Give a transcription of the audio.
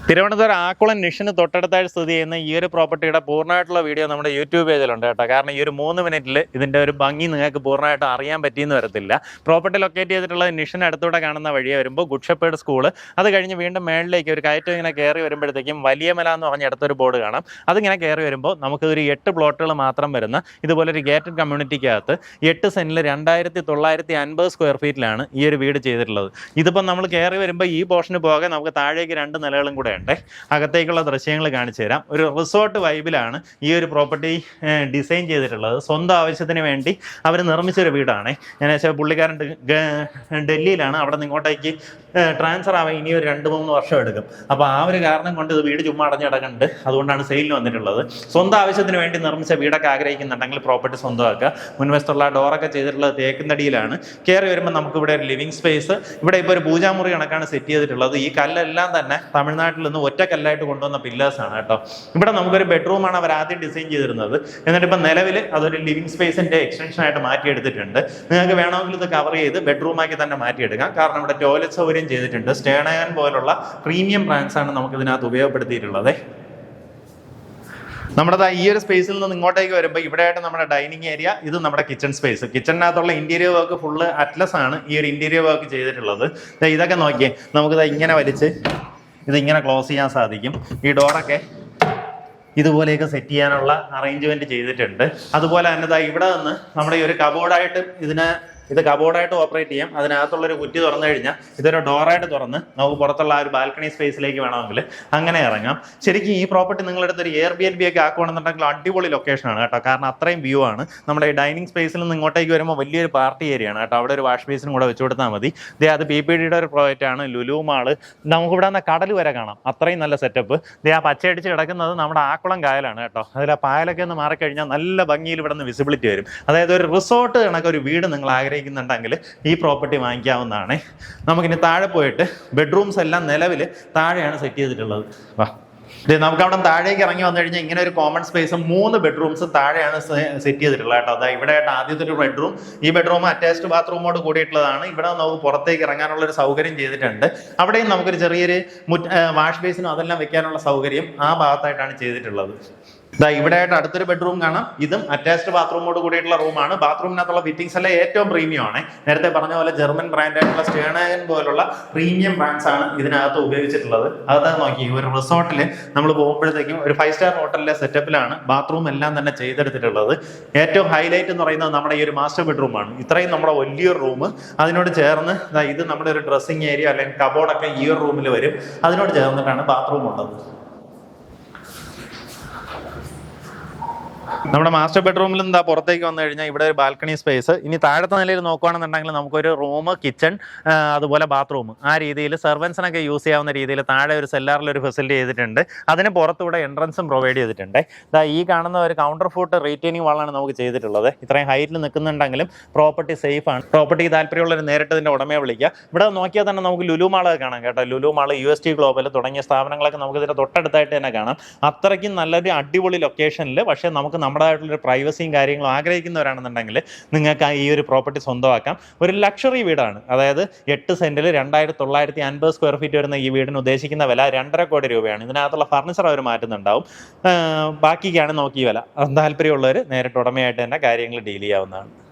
തിരുവനന്തപുരം ആക്കുളം നിഷിന് തൊട്ടടുത്തായി സ്ഥിതി ചെയ്യുന്ന ഈ ഒരു പ്രോപ്പർട്ടിയുടെ പൂർണ്ണമായിട്ടുള്ള വീഡിയോ നമ്മുടെ യൂട്യൂബ് പേജിലുണ്ട് കേട്ടോ. കാരണം ഈ ഒരു 3 മിനിറ്റിൽ ഇതിൻ്റെ ഒരു ഭംഗി നിങ്ങൾക്ക് പൂർണ്ണമായിട്ട് അറിയാൻ പറ്റിയെന്ന് വരത്തില്ല. പ്രോപ്പർട്ടി ലൊക്കേറ്റ് ചെയ്തിട്ടുള്ളത് നിഷിന് അടുത്തൂടെ കാണുന്ന വഴിയെ വരുമ്പോൾ ഗുഡ് ഷെപ്പേർഡ് സ്കൂള്, അത് കഴിഞ്ഞ് വീണ്ടും മേളിലേക്ക് ഒരു കയറ്റം ഇങ്ങനെ കയറി വരുമ്പോഴത്തേക്കും വലിയ മല എന്ന് പറഞ്ഞ അടുത്തൊരു ബോർഡ് കാണാം. അതിങ്ങനെ കയറി വരുമ്പോൾ നമുക്കൊരു 8 പ്ലോട്ടുകൾ മാത്രം വരുന്ന ഇതുപോലൊരു ഗേറ്റഡ് കമ്മ്യൂണിറ്റിക്കകത്ത് 8 സെൻറ്റിൽ 2950 സ്ക്വയർ ഫീറ്റിലാണ് ഈ ഒരു വീട് ചെയ്തിട്ടുള്ളത്. ഇതിപ്പം നമ്മൾ കയറി വരുമ്പോൾ ഈ പോർഷന് പോകെ നമുക്ക് താഴേക്ക് 2 നിലകളും കൂടെ ഉണ്ട്. അകത്തേക്കുള്ള ദൃശ്യങ്ങൾ കാണിച്ചു തരാം. ഒരു റിസോർട്ട് വൈബിലാണ് ഈ ഒരു പ്രോപ്പർട്ടി ഡിസൈൻ ചെയ്തിട്ടുള്ളത്. സ്വന്തം ആവശ്യത്തിന് വേണ്ടി അവർ നിർമ്മിച്ചൊരു വീടാണ്. ഞാൻ വെച്ചാൽ പുള്ളിക്കാരൻ ഡൽഹിയിലാണ്. അവിടെ നിന്ന് ഇങ്ങോട്ടേക്ക് ട്രാൻസ്ഫർ ആവാൻ ഇനി ഒരു 2-3 വർഷം എടുക്കും. അപ്പോൾ ആ ഒരു കാരണം കൊണ്ട് ഇത് വീട് ചുമ്മാ അടഞ്ഞ് കിടക്കുന്നുണ്ട്. അതുകൊണ്ടാണ് സെയിലിന് വന്നിട്ടുള്ളത്. സ്വന്തം ആവശ്യത്തിന് വേണ്ടി നിർമ്മിച്ച വീടൊക്കെ ആഗ്രഹിക്കുന്നുണ്ടെങ്കിൽ പ്രോപ്പർട്ടി സ്വന്തമാക്കുക. മുൻവശത്തുള്ള ഡോറൊക്കെ ചെയ്തിട്ടുള്ളത് തേക്കുന്നടിയിലാണ്. കയറി വരുമ്പോൾ നമുക്കിവിടെ ഒരു ലിവിങ് സ്പേസ്, ഇവിടെ ഇപ്പോൾ ഒരു പൂജാമുറി കണക്കാണ് സെറ്റ് ചെയ്തിട്ടുള്ളത്. ഈ കല്ലെല്ലാം തന്നെ തമിഴ്നാട്ടിൽ നിന്ന് ഒറ്റ കല്ലായിട്ട് കൊണ്ടുവന്ന പില്ലേഴ്സാണ് കേട്ടോ. ഇവിടെ നമുക്കൊരു ബെഡ്റൂമാണ് അവർ ആദ്യം ഡിസൈൻ ചെയ്തിരുന്നത്. എന്നിട്ട് ഇപ്പം നിലവിൽ അതൊരു ലിവിങ് സ്പേസിന്റെ എക്സ്റ്റൻഷൻ ആയിട്ട് മാറ്റിയെടുത്തിട്ടുണ്ട്. നിങ്ങൾക്ക് വേണമെങ്കിൽ ഇത് കവർ ചെയ്ത് ബെഡ്റൂമാക്കി തന്നെ മാറ്റിയെടുക്കാം. കാരണം ഇവിടെ ടോയ്ലറ്റ് സൗകര്യം ചെയ്തിട്ടുണ്ട്. സ്റ്റേണയൻ പോലുള്ള പ്രീമിയം ബ്രാൻഡ്സ് ആണ് നമുക്ക് ഇതിനകത്ത് ഉപയോഗപ്പെടുത്തിയിട്ടുള്ളത്. നമ്മുടെ ഈ ഒരു സ്പേസിൽ നിന്ന് ഇങ്ങോട്ടേക്ക് വരുമ്പോൾ ഇവിടെയായിട്ട് നമ്മുടെ ഡൈനിങ് ഏരിയ, ഇത് നമ്മുടെ കിച്ചൺ സ്പേസ്. കിച്ചണിനകത്തുള്ള ഇന്റീരിയർ വർക്ക് ഫുള്ള് അറ്റ്ലസ് ആണ് ഈ ഒരു ഇന്റീരിയർ വർക്ക് ചെയ്തിട്ടുള്ളത്. ഇതൊക്കെ നോക്കിയേ, നമുക്കിത് ഇങ്ങനെ വലിച്ച് ഇതിങ്ങനെ ക്ലോസ് ചെയ്യാൻ സാധിക്കും. ഈ ഡോറൊക്കെ ഇതുപോലെയൊക്കെ സെറ്റ് ചെയ്യാനുള്ള അറേഞ്ച്മെന്റ് ചെയ്തിട്ടുണ്ട്. അതുപോലെ തന്നെ ഇവിടെ നിന്ന് നമ്മുടെ ഈ ഒരു കബോർഡായിട്ട് ഇത് കബോർഡായിട്ട് ഓപ്പറേറ്റ് ചെയ്യാം. അതിനകത്തുള്ളൊരു കുറ്റി തുറന്നു കഴിഞ്ഞാൽ ഇതൊരു ഡോറായിട്ട് തുറന്ന് നമുക്ക് പുറത്തുള്ള ആ ഒരു ബാൽക്കണി സ്പേസിലേക്ക് വേണമെങ്കിൽ അങ്ങനെ ഇറങ്ങാം. ശരിക്കും ഈ പ്രോപ്പർട്ടി നിങ്ങളെടുത്ത് ഒരു Airbnb ഒക്കെ ആക്കുകയാണെന്നുണ്ടെങ്കിൽ അടിപൊളി ലൊക്കേഷനാണ് കേട്ടോ. കാരണം അത്രയും വ്യൂ ആണ്. നമ്മുടെ ഈ ഡൈനിങ് സ്പേസിൽ നിന്ന് ഇങ്ങോട്ടേക്ക് വരുമ്പോൾ വലിയൊരു പാർട്ടി ഏരിയ ആണ് കേട്ടോ. അവിടെ ഒരു വാഷ് ബേസിനും കൂടെ വെച്ച് കൊടുത്താൽ മതി. അത് PPDയുടെ ഒരു പ്രോജക്റ്റാണ്. ലുലു മാള്, നമുക്കിവിടെ നിന്ന് കടൽ വരെ കാണാം. അത്രയും നല്ല സെറ്റപ്പ്. ആ പച്ചയടിച്ച് കിടക്കുന്നത് നമ്മുടെ ആക്കുളം കായലാണ് കേട്ടോ. അതിൽ ആ പായലൊക്കെ ഒന്ന് മാറിക്കഴിഞ്ഞാൽ നല്ല ഭംഗിയിൽ ഇവിടെ നിന്ന് വിസിബിലിറ്റി വരും. അതായത് ഒരു റിസോർട്ട് കണക്കൊരു വീട് നിങ്ങൾ ുണ്ടെങ്കിൽ ഈ പ്രോപ്പർട്ടി വാങ്ങിക്കാവുന്നതാണ്. നമുക്കിനി താഴെ പോയിട്ട് ബെഡ്റൂംസ് എല്ലാം നിലവിൽ താഴെയാണ് സെറ്റ് ചെയ്തിട്ടുള്ളത്. നമുക്ക് അവിടെ താഴേക്ക് ഇറങ്ങി വന്നു കഴിഞ്ഞാൽ ഇങ്ങനെ ഒരു കോമൺ സ്പേസും 3 ബെഡ്റൂംസും താഴെയാണ് സെറ്റ് ചെയ്തിട്ടുള്ളത് കേട്ടോ. അതായത് ഇവിടെ ആദ്യത്തെ ഒരു ബെഡ്റൂം, ഈ ബെഡ്റൂം അറ്റാച്ച്ഡ് ബാത്റൂമോട് കൂടിയിട്ടുള്ളതാണ്. ഇവിടെ നമുക്ക് പുറത്തേക്ക് ഇറങ്ങാനുള്ള ഒരു സൗകര്യം ചെയ്തിട്ടുണ്ട്. അവിടെയും നമുക്കൊരു ചെറിയൊരു വാഷ് ബേസിനും അതെല്ലാം വെക്കാനുള്ള സൗകര്യം ആ ഭാഗത്തായിട്ടാണ് ചെയ്തിട്ടുള്ളത്. ഇവിടെ ആയിട്ട് അടുത്തൊരു ബെഡ്റൂം കാണാം. ഇതും അറ്റാച്ച്ഡ് ബാത്റൂമോട് കൂടിയിട്ടുള്ള റൂമാണ്. ബാത്റൂമിനകത്തുള്ള ഫിറ്റിംഗ്സ് എല്ലാം ഏറ്റവും പ്രീമിയം ആണ്. നേരത്തെ പറഞ്ഞ പോലെ ജർമ്മൻ ബ്രാൻഡായിട്ടുള്ള സ്റ്റേണയൻ പോലുള്ള പ്രീമിയം ബ്രാൻഡ്സ് ആണ് ഇതിനകത്ത് ഉപയോഗിച്ചിട്ടുള്ളത്. അത് നോക്കി, ഒരു റിസോർട്ടിൽ നമ്മൾ പോകുമ്പോഴത്തേക്കും ഒരു 5 സ്റ്റാർ ഹോട്ടലിലെ സെറ്റപ്പിലാണ് ബാത്റൂം എല്ലാം തന്നെ ചെയ്തെടുത്തിട്ടുള്ളത്. ഏറ്റവും ഹൈലൈറ്റ് എന്ന് പറയുന്നത് നമ്മുടെ ഈ ഒരു മാസ്റ്റർ ബെഡ്റൂമാണ്. ഇത്രയും നമ്മുടെ വലിയൊരു റൂം, അതിനോട് ചേർന്ന് ഇത് നമ്മുടെ ഒരു ഡ്രസ്സിങ് ഏരിയ അല്ലെങ്കിൽ കബോർഡൊക്കെ ഈ ഒരു റൂമിൽ വരും. അതിനോട് ചേർന്നിട്ടാണ് ബാത്റൂം ഉള്ളത്. നമ്മുടെ മാസ്റ്റർ ബെഡ്റൂമിൽ നിന്ന് പുറത്തേക്ക് വന്നു കഴിഞ്ഞാൽ ഇവിടെ ഒരു ബാൽക്കണി സ്പേസ്. ഇനി താഴത്തെ നിലയിൽ നോക്കുകയാണെന്നുണ്ടെങ്കിൽ നമുക്കൊരു റൂം, കിച്ചൺ, അതുപോലെ ബാത്റൂം, ആ രീതിയിൽ സെർവൻസിനൊക്കെ യൂസ് ചെയ്യാവുന്ന രീതിയിൽ താഴെ ഒരു സെല്ലാറിലൊരു ഫെസിലിറ്റി ചെയ്തിട്ടുണ്ട്. അതിന് പുറത്തൂടെ എൻട്രൻസും പ്രൊവൈഡ് ചെയ്തിട്ടുണ്ട്. ഈ കാണുന്ന ഒരു കൗണ്ടർ ഫുട്ട് റീറ്റെയിനിങ് വാളാണ് നമുക്ക് ചെയ്തിട്ടുള്ളത്. ഇത്രയും ഹൈറ്റിൽ നിൽക്കുന്നുണ്ടെങ്കിലും പ്രോപ്പർട്ടി സേഫ് ആണ്. പ്രോപ്പർട്ടിക്ക് താല്പര്യമുള്ളൊരു നേരിട്ട് ഇതിൻ്റെ ഉടമയെ വിളിക്കുക. ഇവിടെ നോക്കിയാൽ തന്നെ നമുക്ക് ലുലു മാളൊക്കെ കാണാം കേട്ടോ. ലുലു മാള്, UST ഗ്ലോബൽ തുടങ്ങിയ സ്ഥാപനങ്ങളൊക്കെ നമുക്ക് ഇതിൻ്റെ തൊട്ടടുത്തായിട്ട് തന്നെ കാണാം. അത്രയ്ക്കും നല്ലൊരു അടിപൊളി ലൊക്കേഷനിൽ, പക്ഷേ നമുക്ക് നമ്മുടേതായിട്ടുള്ളൊരു പ്രൈവസിയും കാര്യങ്ങളും ആഗ്രഹിക്കുന്നവരാണെന്നുണ്ടെങ്കിൽ നിങ്ങൾക്ക് ഈ ഒരു പ്രോപ്പർട്ടി സ്വന്തമാക്കാം. ഒരു ലക്ഷറി വീടാണ്. അതായത് 8 സെന്റിൽ 2950 സ്ക്വയർ ഫീറ്റ് വരുന്ന ഈ വീടിന് ഉദ്ദേശിക്കുന്ന വില 2.5 കോടി രൂപയാണ്. ഇതിനകത്തുള്ള ഫർണിച്ചർ അവർ മാറ്റുന്നുണ്ടാവും. ബാക്കിക്കാണ് നോക്കി വില. താല്പര്യമുള്ളവർ നേരിട്ട് ഉടമയായിട്ട് തന്നെ കാര്യങ്ങൾ ഡീൽ ചെയ്യാവുന്നതാണ്.